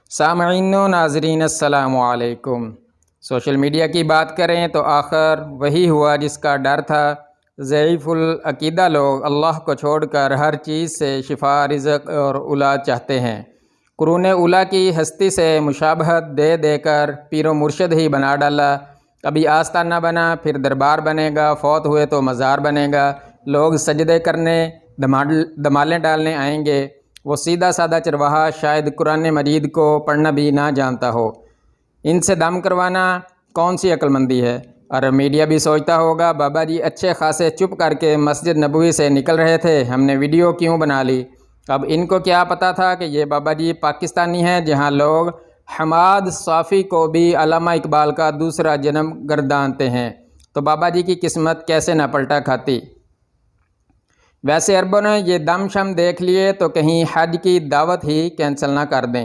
سامعین و ناظرین السلام علیکم۔ سوشل میڈیا کی بات کریں تو آخر وہی ہوا جس کا ڈر تھا۔ ضعیف العقیدہ لوگ اللہ کو چھوڑ کر ہر چیز سے شفا، رزق اور اولاد چاہتے ہیں۔ قرون اولیٰ کی ہستی سے مشابہت دے دے کر پیر و مرشد ہی بنا ڈالا۔ کبھی آستانہ بنا، پھر دربار بنے گا، فوت ہوئے تو مزار بنے گا۔ لوگ سجدے کرنے، دمالیں ڈالنے آئیں گے۔ وہ سیدھا سادہ چرواہا شاید قرآن مجید کو پڑھنا بھی نہ جانتا ہو۔ ان سے دم کروانا کون سی عقل مندی ہے؟ عرب میڈیا بھی سوچتا ہوگا بابا جی اچھے خاصے چپ کر کے مسجد نبوی سے نکل رہے تھے، ہم نے ویڈیو کیوں بنا لی؟ اب ان کو کیا پتا تھا کہ یہ بابا جی پاکستانی ہیں، جہاں لوگ حماد صافی کو بھی علامہ اقبال کا دوسرا جنم گردانتے ہیں، تو بابا جی کی قسمت کیسے نہ پلٹا کھاتی؟ ویسے عربوں نے یہ دم شم دیکھ لیے تو کہیں حج کی دعوت ہی کینسل نہ کر دیں۔